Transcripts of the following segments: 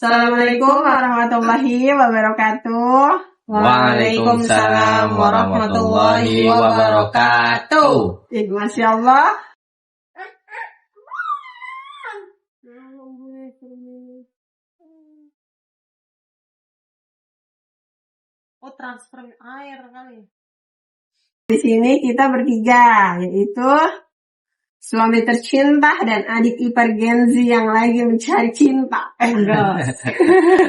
Assalamualaikum warahmatullahi wabarakatuh. Waalaikumsalam warahmatullahi wabarakatuh. Masya Allah. Oh, transfer air kali. Di sini kita bertiga, yaitu suami tercinta dan adik ipar Genzi yang lagi mencari cinta. Enggak.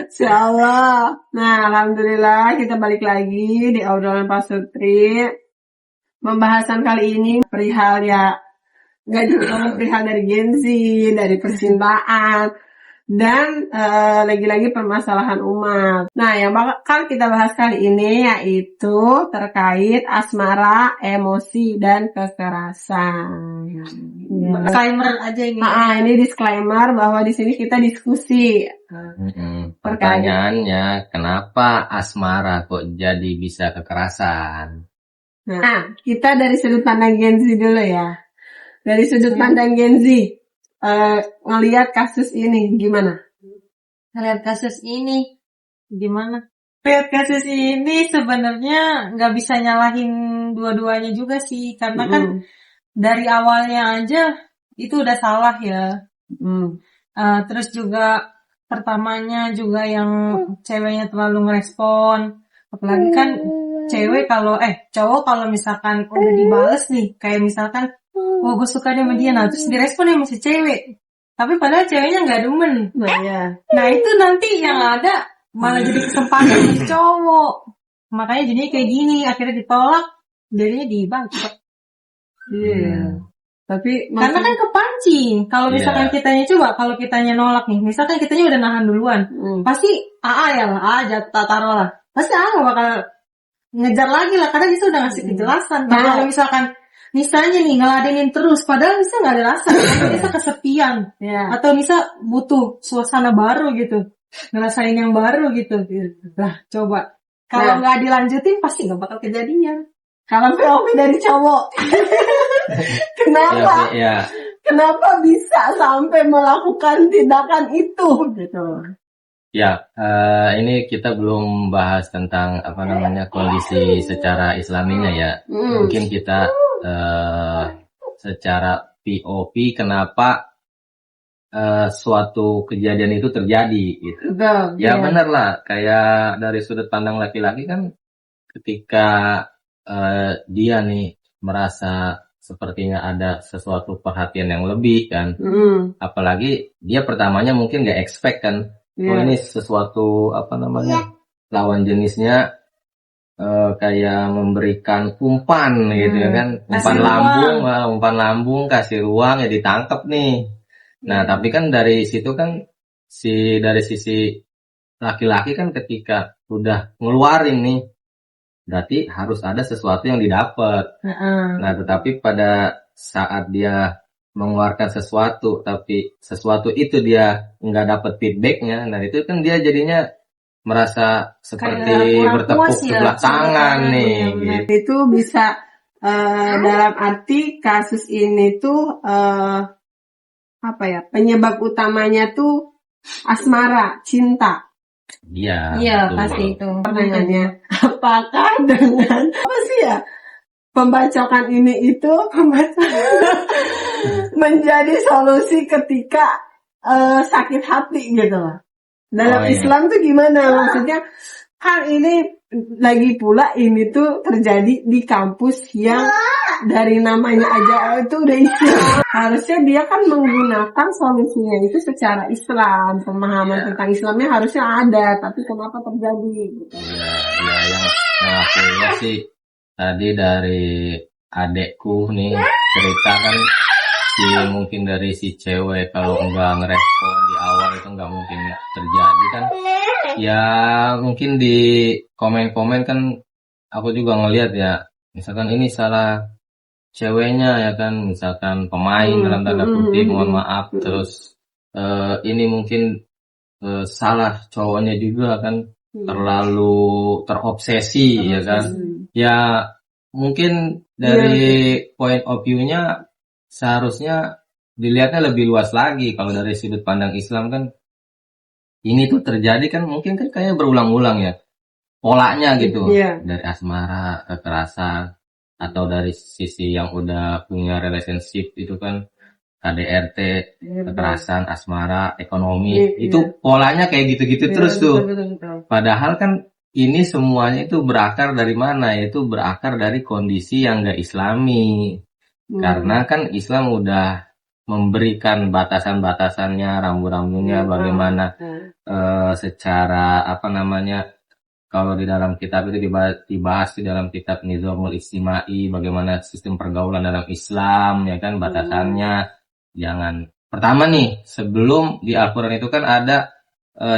Insya Allah. Nah, alhamdulillah kita balik lagi di obrolan Pak Sutri. Pembahasan kali ini perihal nggak juga perihal dari Genzi, dari percintaan. Dan lagi-lagi permasalahan umat. Nah, yang bakal kita bahas kali ini yaitu terkait asmara, emosi, dan kekerasan. Disclaimer aja ini. Ini disclaimer bahwa di sini kita diskusi. Pertanyaannya, kenapa asmara kok jadi bisa kekerasan? Nah, kita dari sudut pandang Genzi dulu ya. Dari sudut pandang Genzi. Ngelihat kasus ini gimana? Lihat kasus ini gimana? Lihat kasus ini sebenarnya nggak bisa nyalahin dua-duanya juga sih, karena kan dari awalnya aja itu udah salah ya. Terus juga pertamanya juga yang ceweknya terlalu ngerespon, apalagi kan cowok kalau misalkan udah dibales nih, kayak misalkan gue suka sama dia, nah terus direspon sama si cewek, tapi padahal ceweknya nggak demen. Nah itu nanti yang ada malah jadi kesempatan si cowok, makanya jadinya kayak gini, akhirnya ditolak, jadinya dibacok. Tapi karena kan kepancing. Kalau misalkan kalau kitanya nolak nih, misalkan kitanya udah nahan duluan, pasti jatuh taruh lah, pasti nggak bakal ngejar lagi lah, karena dia udah ngasih kejelasan. Nah, kalau misalnya nih ngeladenin terus, padahal bisa nggak ada rasa, bisa kesepian, atau bisa butuh suasana baru gitu, ngerasain yang baru gitu. Lah coba, kalau nggak dilanjutin pasti nggak bakal kejadian. Kalau POV dari cowok, kenapa? Kenapa bisa sampai melakukan tindakan itu gitu? Ini kita belum bahas tentang kondisi secara islaminya ya. Mungkin kita secara POV kenapa suatu kejadian itu terjadi gitu. Bener lah, kayak dari sudut pandang laki-laki kan, ketika dia nih merasa sepertinya ada sesuatu perhatian yang lebih kan, apalagi dia pertamanya mungkin gak expect kan, ini sesuatu lawan jenisnya kayak memberikan umpan gitu ya kan, umpan lambung, kasih ruang, ya ditangkap nih. Nah tapi kan dari situ kan dari sisi laki-laki kan, ketika udah ngeluarin nih, berarti harus ada sesuatu yang didapat. Nah tetapi pada saat dia mengeluarkan sesuatu, tapi sesuatu itu dia nggak dapat feedbacknya, nah itu kan dia jadinya merasa seperti bertepuk sebelah tangan nih. Gitu. Itu bisa dalam arti kasus ini tuh penyebab utamanya tuh asmara, cinta. Iya pasti itu. Pertanyaannya, apakah dengan pembacokan ini itu menjadi solusi ketika sakit hati gitu loh? Dalam Islam tuh gimana? Maksudnya kan ini lagi pula ini tuh terjadi di kampus yang dari namanya aja itu udah Islam. Harusnya dia kan menggunakan solusinya itu secara Islam, pemahaman tentang Islamnya harusnya ada, tapi kenapa terjadi gitu? Yang akhirnya sih tadi dari adekku nih cerita kan, mungkin dari si cewek kalau enggak ngerespon di awal itu enggak mungkin terjadi kan. Ya mungkin di komen-komen kan aku juga ngelihat ya, misalkan ini salah ceweknya ya kan, misalkan pemain dalam tanda kutip, mohon maaf, terus ini mungkin salah cowoknya juga kan, terlalu terobsesi ya kan. Ya mungkin dari point of view-nya seharusnya dilihatnya lebih luas lagi. Kalau dari sudut pandang Islam kan, ini tuh terjadi kan mungkin kan kayak berulang-ulang ya polanya gitu. Iya. Dari asmara, kekerasan, atau dari sisi yang udah punya relationship itu kan KDRT, kekerasan, asmara, ekonomi, Iya. itu polanya kayak gitu-gitu terus tuh. Betul. Padahal kan ini semuanya itu berakar dari mana? Itu berakar dari kondisi yang gak islami. Karena kan Islam udah memberikan batasan-batasannya, rambu-rambunya, bagaimana secara apa namanya, kalau di dalam kitab itu dibahas di dalam kitab Nizamul Istimai, bagaimana sistem pergaulan dalam Islam, ya kan, batasannya. Jangan, pertama nih, sebelum di Al-Quran itu kan ada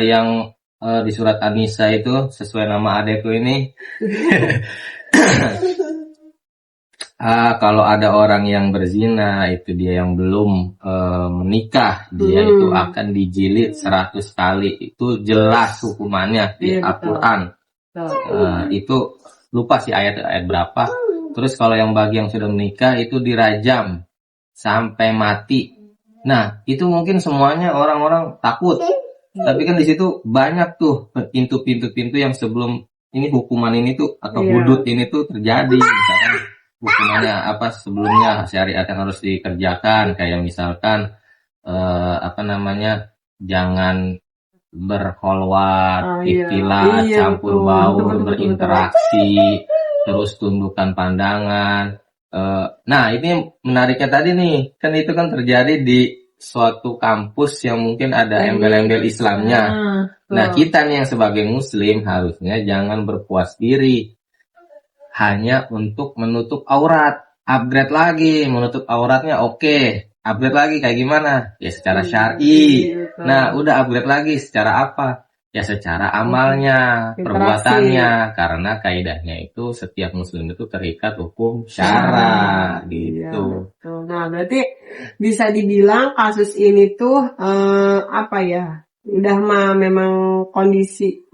yang di surat An-Nisa itu, sesuai nama adekku ini, kalau ada orang yang berzina, itu dia yang belum menikah, dia itu akan dijilid 100 kali. Itu jelas hukumannya di Al-Quran. Itu lupa sih ayat berapa. Terus kalau yang bagi yang sudah menikah itu dirajam sampai mati. Nah, itu mungkin semuanya orang-orang takut. Tapi kan di situ banyak tuh pintu-pintu yang sebelum ini hukuman ini tuh atau hudud ini tuh terjadi. Misalkan hukumannya apa sebelumnya, syariat yang harus dikerjakan, kayak misalkan apa namanya, jangan berkholwat, ikhtilat, campur baur, berinteraksi, terus tundukkan pandangan. Nah, ini menariknya tadi nih, kan itu kan terjadi di suatu kampus yang mungkin ada embel-embel Islamnya. Nah, kita nih yang sebagai muslim harusnya jangan berpuas diri hanya untuk menutup aurat. Upgrade lagi, menutup auratnya oke. Upgrade lagi kayak gimana? Ya secara syar'i. Nah, udah upgrade lagi secara apa? Ya secara amalnya, perbuatannya. Karena kaidahnya itu setiap muslim itu terikat hukum syara gitu. Nah, berarti bisa dibilang kasus ini tuh apa ya? Udah memang kondisi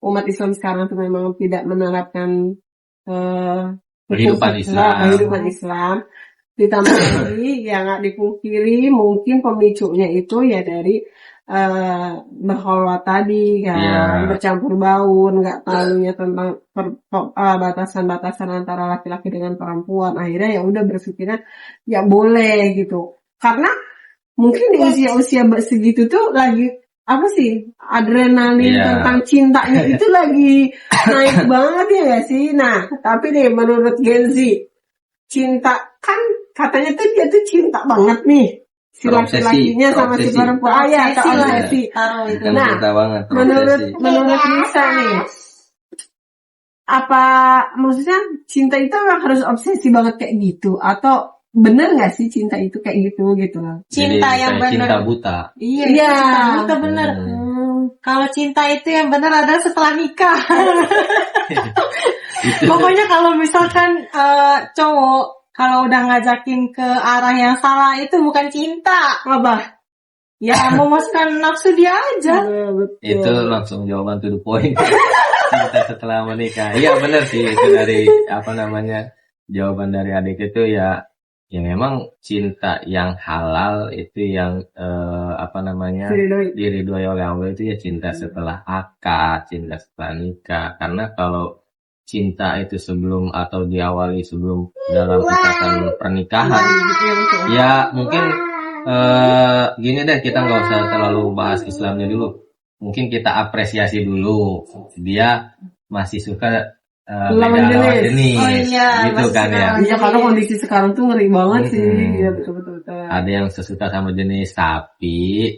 umat Islam sekarang tuh memang tidak menerapkan kehidupan Islam. Ditambah lagi yang nggak dipungkiri mungkin pemicunya itu ya dari berkholwat tadi kan, bercampur baur, nggak tahunya tentang batasan-batasan antara laki-laki dengan perempuan. Akhirnya ya udah berpikirnya ya boleh gitu. Karena mungkin di usia-usia segitu tuh lagi apa sih, adrenalin tentang cintanya itu lagi naik banget ya gak sih? Nah, tapi nih menurut Gen Z, cinta kan katanya tuh dia tuh cinta banget nih si laki-lakinya sama si perempuan. Obsesi. Nah, menurut Lisa nih, apa maksudnya cinta itu memang harus obsesi banget kayak gitu, atau bener nggak sih cinta itu kayak gitu loh? Cinta yang bener, cinta buta. Iya. Cinta buta bener. Kalau cinta itu yang bener adalah setelah nikah. Pokoknya kalau misalkan cowok kalau udah ngajakin ke arah yang salah itu bukan cinta. Apa? Ya memuaskan nafsu dia aja. Itu langsung jawaban to the point. Cinta setelah menikah. Iya bener sih, itu dari apa namanya, jawaban dari adik itu ya memang cinta yang halal itu yang apa namanya, diridhoi oleh Allah itu ya cinta setelah akad, cinta setelah nikah. Karena kalau cinta itu sebelum atau diawali sebelum dalam ikatan pernikahan, ya mungkin gini deh, kita nggak usah terlalu bahas Islamnya dulu. Mungkin kita apresiasi dulu, dia masih suka lawan jenis. Gitu kan ya. Iya, karena kondisi sekarang tuh ngeri banget sih. Iya, betul. Ada yang sesuka sama jenis, tapi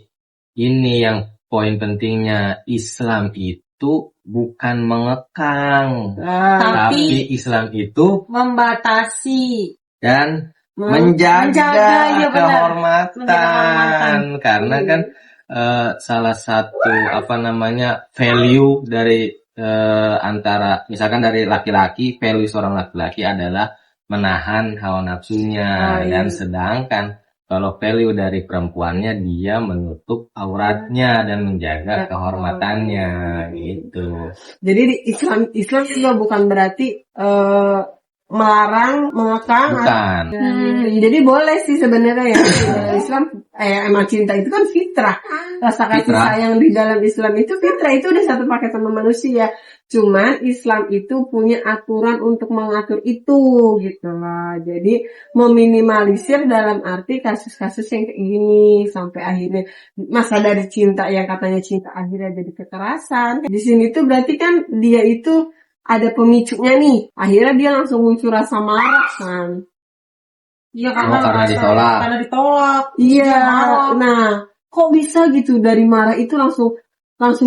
ini yang poin pentingnya, Islam itu bukan mengekang, tapi Islam itu membatasi dan menjaga kehormatan. Karena kan salah satu apa namanya value dari antara misalkan dari laki-laki, value seorang laki-laki adalah menahan hawa nafsunya, dan sedangkan kalau value dari perempuannya dia menutup auratnya dan menjaga kehormatannya gitu. Jadi Islam juga bukan berarti melarang, mengekang. Bukan. Jadi boleh sih sebenarnya ya. Islam emang cinta itu kan fitrah. Rasa kasih sayang di dalam Islam itu fitrah, itu udah satu paket sama manusia. Cuman Islam itu punya aturan untuk mengatur itu gitu loh. Jadi meminimalisir dalam arti kasus-kasus yang kayak gini sampai akhirnya masa dari cinta yang katanya cinta akhirnya jadi kekerasan. Di sini tuh berarti kan dia itu ada pemicunya nih. Akhirnya dia langsung muncul rasa marah kan. Iya karena ditolak. Karena ditolak. Iya. Nah, kok bisa gitu dari marah itu langsung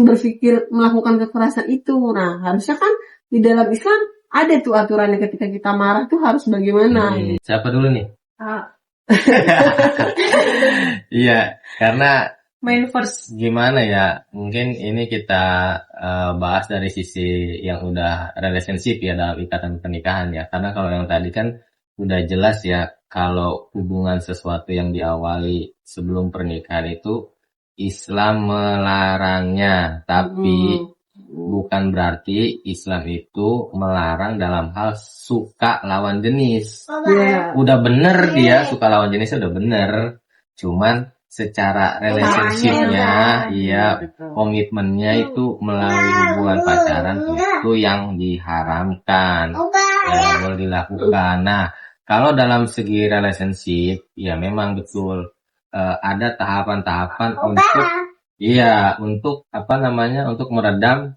berpikir melakukan kekerasan itu. Nah, harusnya kan di dalam Islam ada tuh aturannya ketika kita marah tuh harus bagaimana. Siapa dulu nih? Iya, karena main first. Gimana ya? Mungkin ini kita bahas dari sisi yang udah relationship ya dalam ikatan pernikahan ya. Karena kalau yang tadi kan udah jelas ya, kalau hubungan sesuatu yang diawali sebelum pernikahan itu Islam melarangnya, tapi bukan berarti Islam itu melarang dalam hal suka lawan jenis. Udah bener dia suka lawan jenisnya udah bener, cuman secara relationship-nya, komitmennya itu melalui hubungan pacaran itu yang diharamkan, yang boleh dilakukan. Nah, kalau dalam segi relationship, ya memang betul. Ada tahapan-tahapan untuk untuk meredam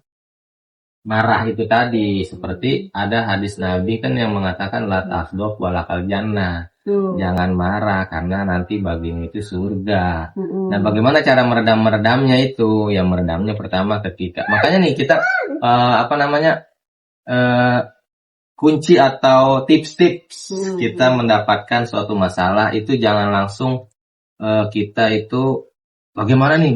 marah itu tadi. Seperti ada hadis Nabi kan yang mengatakan la tasdoq walakal jannah. Jangan marah karena nanti bagimu itu surga. Nah, bagaimana cara meredamnya itu? Ya meredamnya pertama ketika, makanya nih kita kunci atau tips-tips kita mendapatkan suatu masalah itu jangan langsung kita itu bagaimana nih,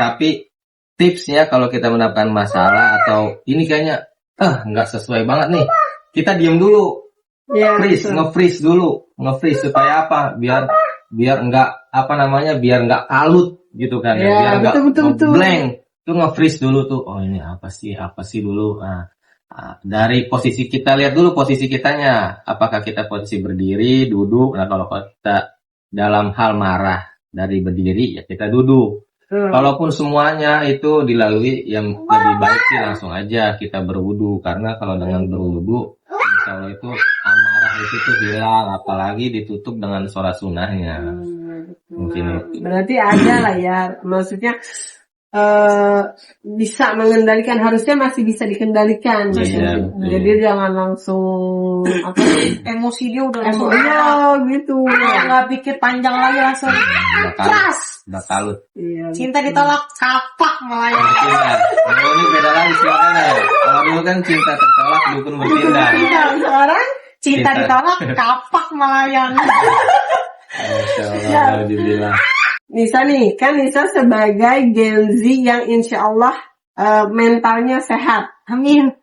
tapi tipsnya kalau kita mendapatkan masalah atau ini kayaknya nggak sesuai banget nih, kita diam dulu, nge-freeze dulu, supaya apa? Biar nggak biar nggak kalut gitu kan ya, biar nggak blank, tuh nge-freeze dulu tuh, oh ini apa sih dulu. Nah, dari posisi kita lihat dulu posisi kitanya, apakah kita posisi berdiri, duduk. Nah, kalau kita dalam hal marah dari berdiri ya kita duduk. Kalaupun semuanya itu dilalui, yang lebih baik sih langsung aja kita berwudu, karena kalau dengan berwudu insya Allah itu amarah itu tuh hilang, apalagi ditutup dengan sholat sunnahnya. Mungkin berarti ada lah ya, maksudnya bisa mengendalikan, harusnya masih bisa dikendalikan. Jadi jangan langsung emosi dia udah gitu, nggak pikir panjang lagi langsung udah kalut. Cinta ditolak kapak melayang. Kalau ini beda lagi silakan ya. Kalau dulu kan cinta tertolak dukun bertindak. Sekarang cinta ditolak kapak melayang. Masya Allah, Nisa nih, kan Nisa sebagai Gen Z yang insya Allah mentalnya sehat. Amin.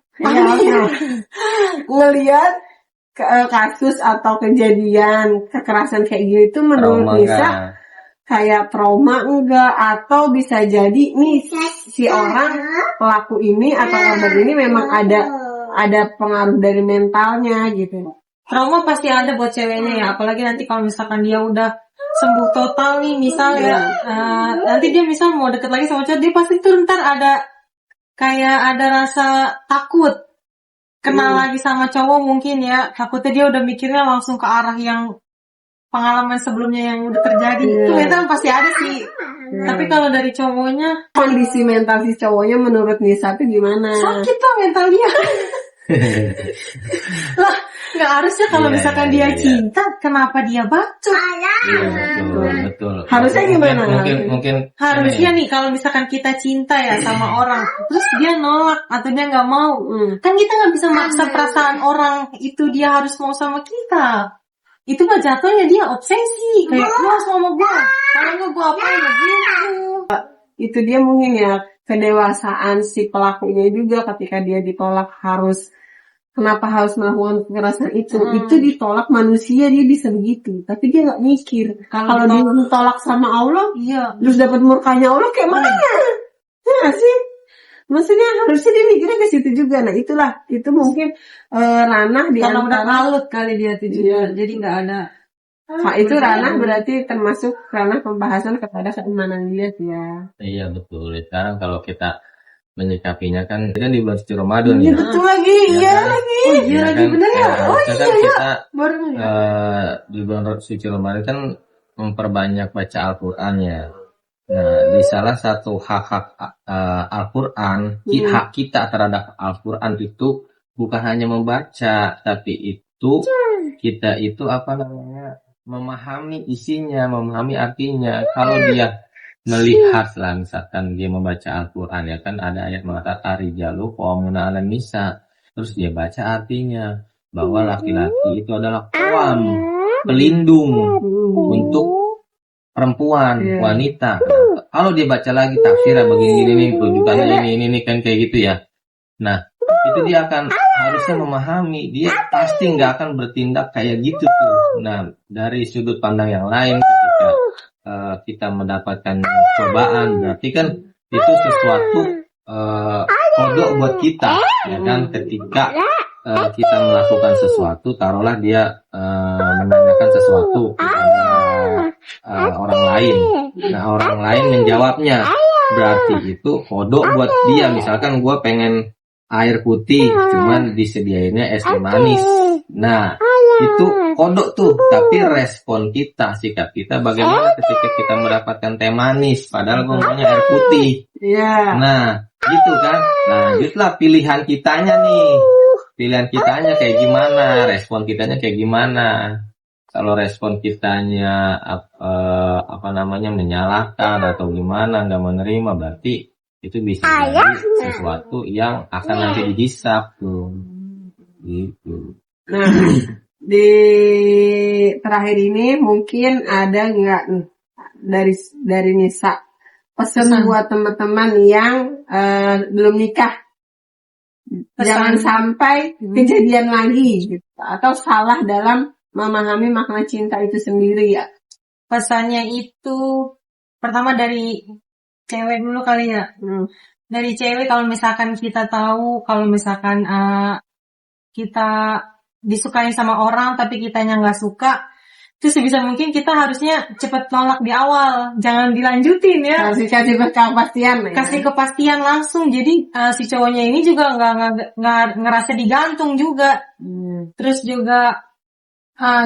Ngelihat kasus atau kejadian kekerasan kayak gitu menurut Nisa kayak trauma enggak, atau bisa jadi nih si orang pelaku ini atau korban ini memang ada pengaruh dari mentalnya gitu. Trauma pasti ada buat ceweknya ya, apalagi nanti kalau misalkan dia udah sembuh total nih misalnya, nanti dia misal mau deket lagi sama cowok, dia pasti tuh ntar ada rasa takut kenal lagi sama cowok mungkin ya, takutnya dia udah mikirnya langsung ke arah yang pengalaman sebelumnya yang udah terjadi. Itu mental pasti ada sih. Tapi kalau dari cowoknya, kondisi mental si cowoknya menurut Nisa itu gimana? Sakit lah mental dia. Lah, nggak harusnya kalau misalkan dia cinta, kenapa dia bacot? Betul. Harusnya gimana? Mungkin harusnya nih kalau misalkan kita cinta ya sama orang, terus dia nolak atau dia nggak mau, kan kita nggak bisa maksa perasaan orang itu dia harus mau sama kita. Itu mah jatuhnya dia obsesi, kayak lu harus sama gue, kalau nggak gue apain gitu. Itu dia mungkin ya kedewasaan si pelakunya juga, ketika dia ditolak kenapa harus melakukan kekerasan itu? Itu ditolak manusia dia bisa begitu, tapi dia nggak mikir kalau dia ditolak sama Allah, terus dapat murkanya Allah kayak mana? Ya sih? Maksudnya harusnya dia mikirnya ke situ juga. Nah itu mungkin ranah di Karena udah antara. kalut kali dia tuh juga, jadi nggak ada. Nah, itu ranah berarti termasuk ranah pembahasan kepada keimanan dia ya. Iya betul. Sekarang kalau kita menyikapinya kan di bulan suci Ramadan Iya ya. betul lagi, iya lagi. Oh iya lagi kan, bener ya. Oh harusnya iya kan ya. kita Baru di bulan suci Ramadan kan memperbanyak baca Al-Quran ya. Nah, di salah satu hak-hak Al-Quran, hak kita terhadap Al-Quran itu bukan hanya membaca, tapi itu kita itu memahami isinya, memahami artinya. Kalau dia melihat lah, misalkan dia membaca Al-Quran ya kan ada ayat mengatakan ar-rijalu qawwamuna 'alan nisa, terus dia baca artinya bahwa laki-laki itu adalah qawwam, pelindung untuk perempuan, wanita. Kalau dia baca lagi tafsirnya begini nih, rujukannya ini kan kayak gitu ya. Nah, itu dia akan harusnya memahami, dia pasti nggak akan bertindak kayak gitu tuh. Nah, dari sudut pandang yang lain ketika kita mendapatkan cobaan, berarti kan itu sesuatu kodok buat kita, ya kan? Ketika kita melakukan sesuatu, taruhlah dia menanyakan sesuatu kepada orang lain. Nah, orang lain menjawabnya, berarti itu kodok buat dia. Misalkan gue pengen air putih, cuman disediainnya es teh manis. Nah, itu kodok tuh. Tapi respon kita, sikap kita bagaimana ketika kita mendapatkan teh manis, padahal gue maunya air putih. Nah, gitu kan. Nah, lanjutlah pilihan kitanya nih. Pilihan kitanya kayak gimana, respon kitanya kayak gimana. Kalau respon kitanya menyalahkan atau gimana, nggak menerima, berarti itu bisa jadi sesuatu yang akan nanti dihisap tuh. Gitu. Nah, di terakhir ini mungkin ada nggak nih dari Nisa pesan buat teman-teman yang belum nikah? Jangan sampai kejadian lagi gitu, atau salah dalam memahami makna cinta itu sendiri ya. Pesannya itu pertama dari cewek dulu kali ya. Dari cewek, kalau misalkan kita tahu kalau misalkan kita disukai sama orang tapi kitanya nggak suka, itu sebisa mungkin kita harusnya cepet nolak di awal, jangan dilanjutin ya. Kasih kepastian ya. Kasih kepastian langsung, jadi si cowoknya ini juga nggak ngerasa digantung juga. Terus juga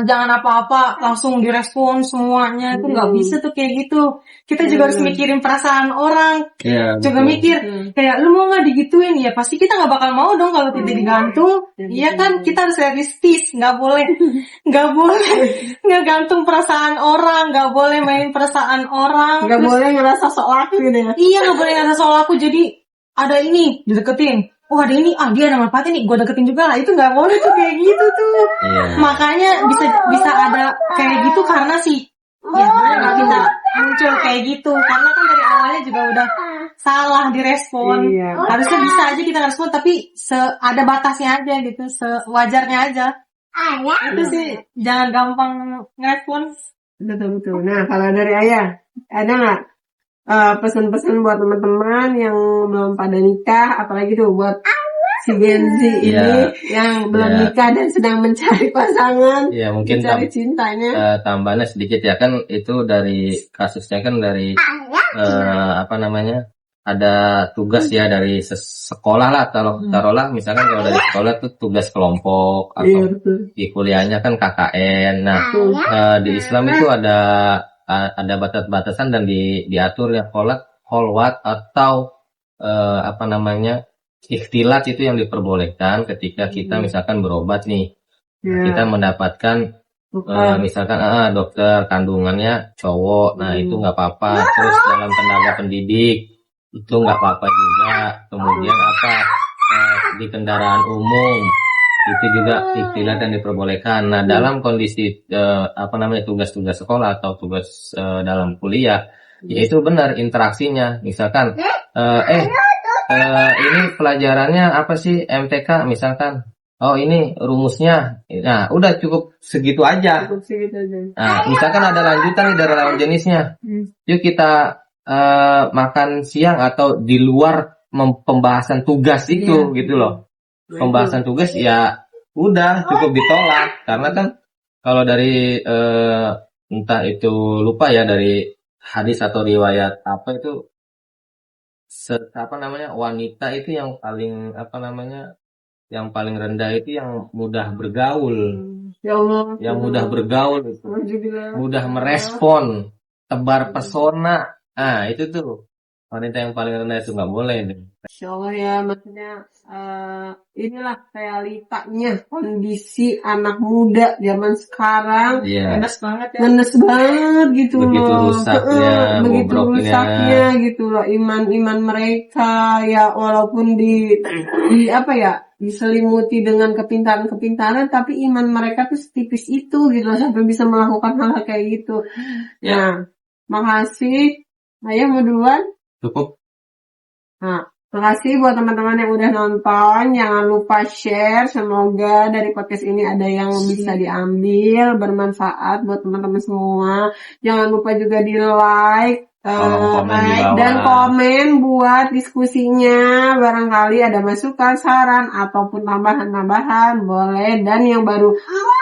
jangan apa-apa langsung direspon semuanya, itu nggak bisa tuh kayak gitu. Kita juga harus mikirin perasaan orang. Juga mikir kayak lu mau nggak digituin, ya pasti kita nggak bakal mau dong kalau tidak digantung. Iya kan, kita harus realistis, nggak boleh ngegantung perasaan orang, nggak boleh main perasaan orang, nggak boleh ngerasa sok aku gitu ya. Iya, nggak boleh ngerasa sok aku, jadi ada ini dideketin, oh ada ini, dia ada manfaatnya nih, gue deketin juga lah. Itu nggak boleh tuh kayak gitu tuh. Makanya bisa ada kayak gitu karena kita muncul kayak gitu, karena kan dari awalnya juga udah salah direspon. Harusnya bisa aja kita respon, tapi ada batasnya aja gitu, sewajarnya aja. Itu sih, jangan gampang ngerespon. Betul. Nah, kalau dari Ayah, ada nggak pesan-pesan buat teman-teman yang belum pada nikah, apalagi tuh buat si Gen Z ini yang belum nikah dan sedang mencari pasangan, mungkin mencari cintanya. Tambahannya sedikit ya, kan itu dari kasusnya kan dari ada tugas ya dari sekolah lah, taruhlah misalkan kalau dari sekolah tuh tugas kelompok atau di kuliahnya kan KKN. Nah, di Islam itu ada batas-batasan dan diatur ya, kholwat atau ikhtilat itu yang diperbolehkan ketika kita misalkan berobat nih. Kita mendapatkan misalkan dokter kandungannya cowok, nah itu nggak apa-apa. Terus dalam tenaga pendidik itu nggak apa-apa juga. Kemudian di kendaraan umum itu juga ikhtilat yang diperbolehkan. Nah, dalam kondisi tugas-tugas sekolah atau tugas dalam kuliah, ya itu benar interaksinya. Misalkan ini pelajarannya apa sih, MTK misalkan. Oh, ini rumusnya. Nah, udah cukup segitu aja. Nah, misalkan ada lanjutan nih dari lawan jenisnya. Yuk kita makan siang atau di luar pembahasan tugas itu gitu loh. Pembahasan tugas ya udah cukup ditolak karena kan kalau dari entah itu lupa ya dari hadis atau riwayat apa itu wanita itu yang paling yang paling rendah itu yang mudah bergaul. Ya Allah. Yang mudah bergaul itu. Mudah merespon, tebar pesona. Ah, itu tuh. Wanita yang paling rendah itu nggak boleh nih. Insya Allah ya, maksudnya inilah realitanya kondisi anak muda zaman sekarang. Ngenes banget ya. Ngenes banget gitu Begitu loh. rusaknya, Begitu rusaknya gitu loh iman mereka ya, walaupun di apa ya, diselimuti dengan kepintaran-kepintaran, tapi iman mereka tuh setipis itu gitu loh, sampai bisa melakukan hal kayak gitu. Nah, makasih. Ayo mau duluan? Cukup. Nah, makasih buat teman-teman yang udah nonton. Jangan lupa share. Semoga dari podcast ini ada yang bisa diambil, bermanfaat buat teman-teman semua. Jangan lupa juga di like, dan komen buat diskusinya. Barangkali ada masukan, saran, ataupun tambahan-tambahan boleh. Dan yang baru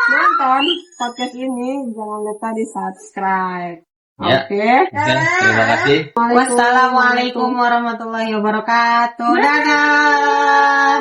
nonton podcast ini jangan lupa di subscribe. Oke. Terima kasih. Wassalamualaikum warahmatullahi wabarakatuh. Dadah.